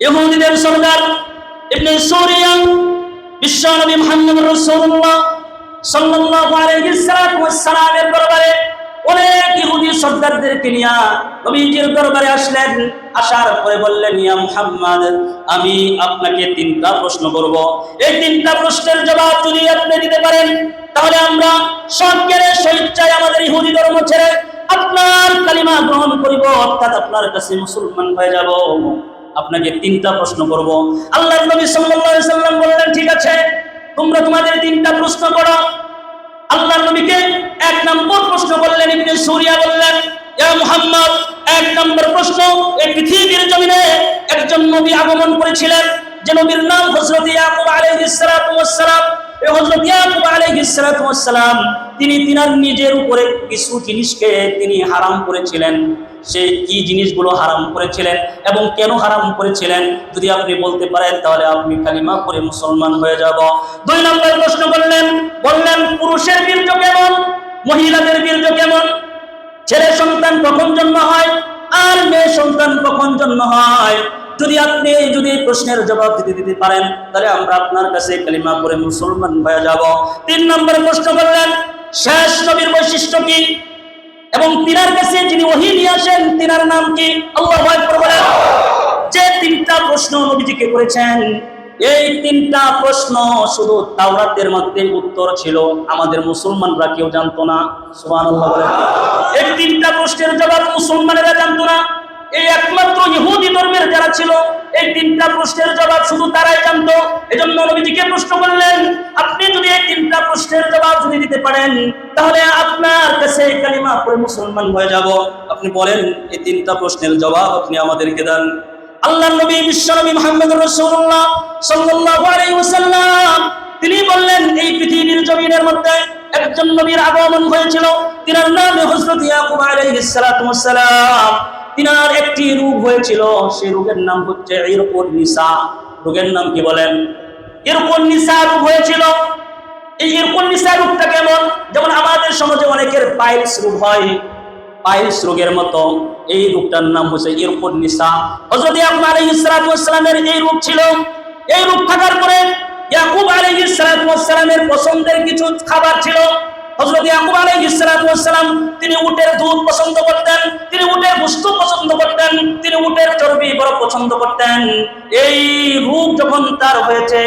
ইহুদিদের সরদার ইবনে সুরিয়া বিশ্বনবী মুহাম্মদ রাসূলুল্লাহ সাল্লাল্লাহু আলাইহি ওয়াসাল্লামের দরবারে অনেক ইহুদি সরদারদেরকে নিয়ে নবীজির দরবারে আসলেন। আসার পরে বললেন, ইয়া মুহাম্মদ, আমি আপনাকে তিনটা প্রশ্ন করব। এই তিনটা প্রশ্নের জবাব যদি আপনি দিতে পারেন তাহলে আমরা সৎকেরে স্বেচ্ছায় আমাদের ইহুদি ধর্ম ছেড়ে আপনার কালিমা গ্রহণ করিব, অর্থাৎ আপনার কাছে মুসলমান হয়ে যাব। আপনাকে তিনটা প্রশ্ন করব। আল্লাহর নবী সাল্লাল্লাহু আলাইহি ওয়াসাল্লাম বললেন, ঠিক আছে, তোমরা তোমাদের তিনটা প্রশ্ন করো। আল্লাহর নবীকে এক নম্বর প্রশ্ন করলেন। ইবনে সুরিয়া বললেন, ইয়া মুহাম্মদ, এক নম্বর প্রশ্ন, এই পৃথিবীর জমিনে একজন নবী আগমন করেছিলেন যে নবীর নাম হযরত ইয়াকুব আলাইহিস সালাতু ওয়াস সালাম। এই হযরত ইয়াকুব আলাইহিস সালাতু ওয়াস সালাম তিনি তিনার নিজের উপরে কিছু জিনিসকে তিনি হারাম করেছিলেন। সেই কি জিনিসগুলো হারাম করেছিলেন এবং কেন হারাম করেছিলেন যদি আপনি বলতে পারেন তাহলে আপনি কালিমা পড়ে মুসলমান হয়ে যাব। দুই নম্বর প্রশ্ন বললেন, পুরুষের বীর্য কেমন, মহিলাদের বীর্য কেমন, ছেলে সন্তান কখন জন্ম হয় আর মেয়ে সন্তান কখন জন্ম হয়। আপনি যদি প্রশ্নের জবাব দিতে পারেন তাহলে আমরা আপনার কাছে কালিমা পড়ে মুসলমান হয়ে যাব। তিন নম্বর প্রশ্ন করলেন, শেষ নবীর বৈশিষ্ট্য কি এবং তিনার কাছে যিনি ওহী নিয়ে আসেন তিনার নাম কি। আল্লাহু আকবার বলেন। যে তিনটা প্রশ্ন নবীজিকে করেছেন, এই তিনটা প্রশ্ন শুধু তাওরাতের মধ্যে উত্তর ছিল, আমাদের মুসলমানরা কেউ জানতো না। সুবহানাল্লাহ বলেন। এই তিনটা প্রশ্নের জবাব মুসলমানেরা জানতো না। এই একমাত্র ইহুদি ধর্মের যারা ছিল এই তিনটা প্রশ্নের জবাব শুধু তারাই জানতো। এজন্য নবীজিকে প্রশ্ন করলেন, আপনি যদি এই তিনটা প্রশ্নের জবাব যদি দিতে পারেন তাহলে আপনার কাছে কালিমা পড়ে মুসলমান হয়ে যাব। আপনি বলেন এই তিনটা প্রশ্নের জবাব আপনি আমাদেরকে দেন। আল্লাহর নবী বিশ্বনবী মুহাম্মদ রাসূলুল্লাহ সাল্লাল্লাহু আলাইহি ওয়াসাল্লাম তিনি বললেন, এই পৃথিবীর জমিনের মধ্যে একজন নবীর আগমন হয়েছিল, তিনার নাম হযরত ইয়াকুব আলাইহিস সালাতু ওয়াস সালাম। তিনার একটি রোগ হয়েছিল, সেই রোগের নাম হচ্ছে ইরকুন নিসা। রোগের নাম কি বলেন? ইরকুন নিসা রোগ হয়েছিল। এই ইরকুন নিসা রোগটা কেমন? যেমন আমাদের সমাজে অনেকের পাইলস রোগ হয়, পাইলস রোগের মতো এই রোগটার নাম হচ্ছে ইরকুন নিসা। হযরত ইয়াকুব আলাইহিস সালাতু ওয়াস সালামের এই রোগ ছিল। এই রোগ থাকার পরে ইয়াকুব আলাইহিস সালাতু ওয়াস সালামের পছন্দের কিছু খাবার ছিল। হযরত ইয়াকুব আলাইহিস সালাতু ওয়াস সালাম তিনি উটের দুধ পছন্দ করতেন, তিনি উটের গোশত পছন্দ করতেন, তিনি উটের চর্বি বড় পছন্দ করতেন। এই রোগ যখন তার হয়েছে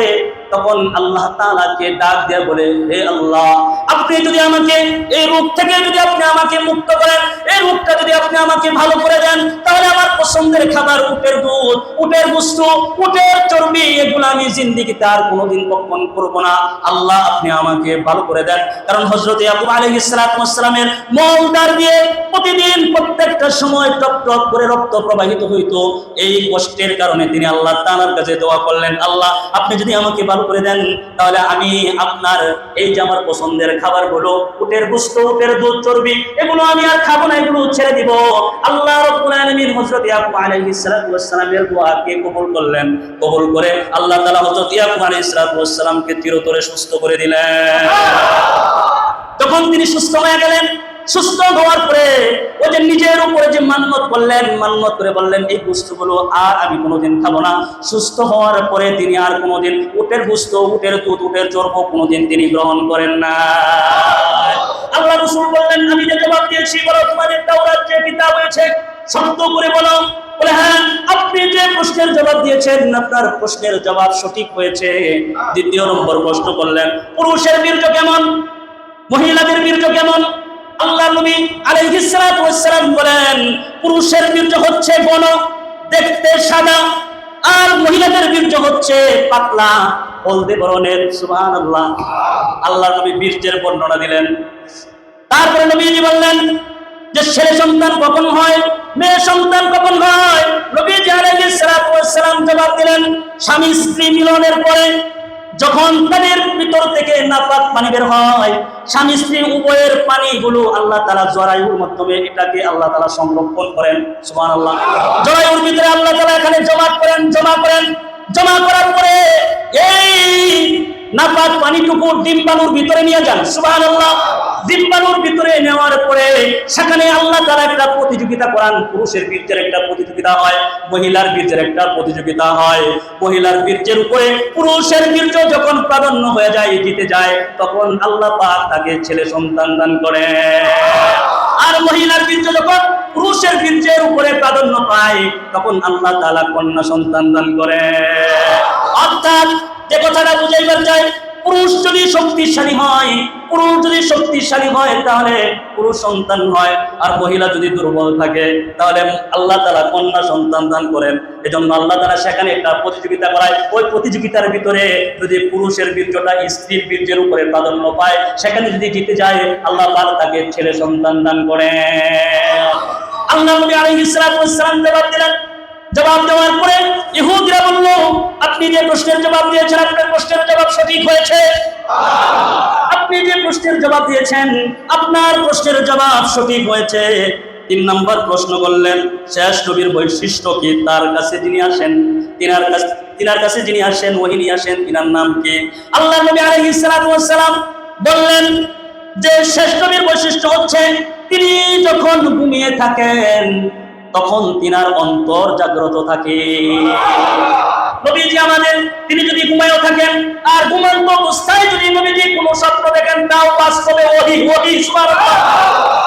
তখন আল্লাহ তাআলাকে ডাক দিয়ে বলে, হে আল্লাহ, আপনি যদি আমাকে এই রোগ থেকে যদি আপনি আমাকে মুক্ত করেন, এই রোগটা যদি আপনি আমাকে ভালো করে দেন তাহলে আমার পছন্দের খাবার উটের দুধ, উটের গোশত, উটের চর্বি এগুলো আমি জিন্দেগিতে আর কোনোদিন ভক্ষণ করব না। আল্লাহ আপনি আমাকে ভালো করে দেন। কারণ হযরত ইয়াকুব আলাইহিস সালাতু ওয়াস সালামের মলদ্বার দিয়ে প্রতিদিন প্রত্যেকটা সময় টপ টপ করে রক্ত প্রবাহিত হইতো। এই কষ্টের কারণে তিনি আল্লাহ তাআলার কাছে দোয়া করলেন, আল্লাহ আপনি যদি আমাকে ভালো করে দেন তাহলে আমি আপনার এই যে আমার পছন্দের খাবারগুলো উটের গোশত, উটের দুধ, চর্বি এগুলো আমি আর খাবো না, এগুলো ছেড়ে দিব। আল্লাহ রাব্বুল আলামিন হযরত ইয়াকুব আলাইহিস সালাতু ওয়াস সালামের দোয়াকে কবুল করলেন। কবুল করে আল্লাহ তাআলা হযরত ইয়াকুব আলাইহিস সালাতু ওয়াস সালামকে চিরতরে সুস্থ করে দিলেন। তখন তিনি সুস্থ হয়ে গেলেন। সুস্থ হওয়ার পরে ওই যে নিজের উপরে যে মান্নত করলেন, মান্নত করে বললেন এই গোশতগুলো আর আমি কোনোদিন খাবো না। সুস্থ হওয়ার পরে তিনি আর কোনোদিন উটের গোশত, উটের দুধ, উটের চর্ব কোনোদিন তিনি গ্রহণ করেন না। আল্লাহ রাসূল বললেন, আমি যে জবাব দিয়েছি বলো তোমাদের তাওরাত যে কিতাব হয়েছে সত্য করে বলো। বলে হ্যাঁ, আপনি যে প্রশ্নের জবাব দিয়েছেন আপনার প্রশ্নের জবাব সঠিক হয়েছে। দ্বিতীয় নম্বর প্রশ্ন করলেন, পুরুষের বীর্য কেমন, মহিলাদের বীর্য কেমন। আল্লাহর নবী আলাইহিস সালাতু ওয়াস সালাম বলেন, পুরুষের বীর্য হচ্ছে ঘন, দেখতে সাদা, আর মহিলাদের বীর্য হচ্ছে পাতলা, হলদে বর্ণের। সুবহানাল্লাহ। আল্লাহর নবী বীর্যের বর্ণনা দিলেন। তারপরে নবীজি বললেন যে ছেলে সন্তান কখন হয়, মেয়ে সন্তান কখন হয়। নবীজি আলাইহিস সালাতু ওয়াস সালাম জবাব দিলেন, স্বামী স্ত্রী মিলনের পরে যখন তাদের ভিতর থেকে নাপাক পানি বের হয়, স্বামী স্ত্রী উভয়ের পানিগুলো আল্লাহ তাআলা জরায়ুর মাধ্যমে এটাকে আল্লাহ তাআলা সংরক্ষণ করেন। সুবহানাল্লাহ। জরায়ুর ভিতরে আল্লাহ তাআলা এখানে জমা করেন। জমা করার পরে এই নাপাক পানিটুকু ডিম্বাণুর ভিতরে নিয়ে যান, সুবহানাল্লাহ। ডিম্বাণুর ভিতরে নেওয়ার পরে সেখানে আল্লাহ তাআলা একটা প্রতিযোগিতা করান। পুরুষের বীর্যের একটা প্রতিযোগিতা হয়, মহিলার বীর্যের একটা প্রতিযোগিতা হয়। মহিলার বীর্যের উপরে পুরুষের বীর্য যখন প্রাধান্য হয়ে যায়, জিতে যায়, তখন আল্লাহ পাক তাকে ছেলে সন্তান দান করে। আর মহিলার বীর্য যখন পুরুষের বীর্যের উপরে প্রাধান্য পায়, তখন আল্লাহ তাআলা কন্যা সন্তান দান করে। অর্থাৎ যে কথাটা বুঝাইবার চাই, পুরুষ যদি শক্তিশালী হয়, পুরুষ যদি শক্তিশালী হয় তাহলে পুরুষ সন্তান হয়, আর মহিলা যদি দুর্বল থাকে তাহলে আল্লাহ তাআলা কন্যা সন্তান দান করেন। এজন্য আল্লাহ তাআলা সেখানে একটা প্রতিযোগিতা করায়। ওই প্রতিযোগিতার ভিতরে যদি পুরুষের বীর্যটা স্ত্রীর বীর্যের উপরে প্রাধান্য পায়, সেখানে যদি জিতে যায়, আল্লাহ পাক তাকে ছেলে সন্তান দান করে। আল্লাহ নবী আলাইহিস সালাতু ওয়াস সালাম জবাব দিলেন। জবাব দেওয়ার পরে ইহুদিরা বলল, আপনি যে প্রশ্নের জবাব দিয়েছেন, আপনার প্রশ্নের জবাব সঠিক হয়েছে। আপনি যে প্রশ্নের জবাব দিয়েছেন, আপনার প্রশ্নের জবাব সঠিক হয়েছে। 3 নম্বর প্রশ্ন করলেন, শেষ নবীর বৈশিষ্ট্য কি? তার কাছে যিনি আসেন, তিনার কাছে যিনি আসেন, ওহী নিয়ে আসেন, তিনার নাম কি? আল্লাহ নবী আলাইহিস সালাতু ওয়াস সালাম বললেন যে শেষ নবীর বৈশিষ্ট্য হচ্ছে তিনি যখন ঘুমিয়ে থাকেন তখন তিনার অন্তর জাগ্রত থাকে। নবীজি আমাদের, তিনি যদি ঘুমায়ও থাকেন আর ঘুমন্ত অবস্থায় যদি নবীজি কোনো স্বপ্ন দেখেন, তাও বাস্তবে ওহী, সুবহানাল্লাহ,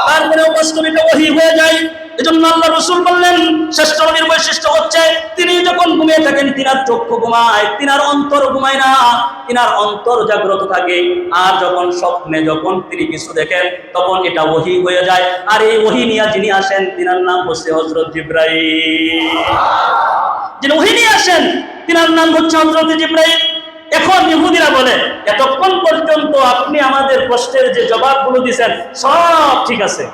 তারপরেও বাস্তবিতে ওহী হয়ে যায়। এজন্য আল্লাহ রাসূল বললেন শ্রেষ্ঠ নবীর বৈশিষ্ট্য হচ্ছে তিনি যখন ঘুমিয়ে থাকেন তিনার চক্ষু ঘুমায়, তিনার অন্তর ঘুমায় না, তিনার অন্তর জাগ্রত থাকে। আর যখন স্বপ্নে যখন তিনি কিছু দেখেন তখন এটা ওহী হয়ে যায়। আর এই ওহী নিয়ে যিনি আসেন তিনার নাম হচ্ছে হযরত জিবরাইল। যিনি ওহী নিয়ে আসেন তিনার নাম হচ্ছে হযরত জিবরাইল। এখন ইহুদিরা বলে, এতক্ষণ পর্যন্ত আপনি আমাদের প্রশ্নের যে জবাবগুলো দিয়েছেন সব ঠিক আছে,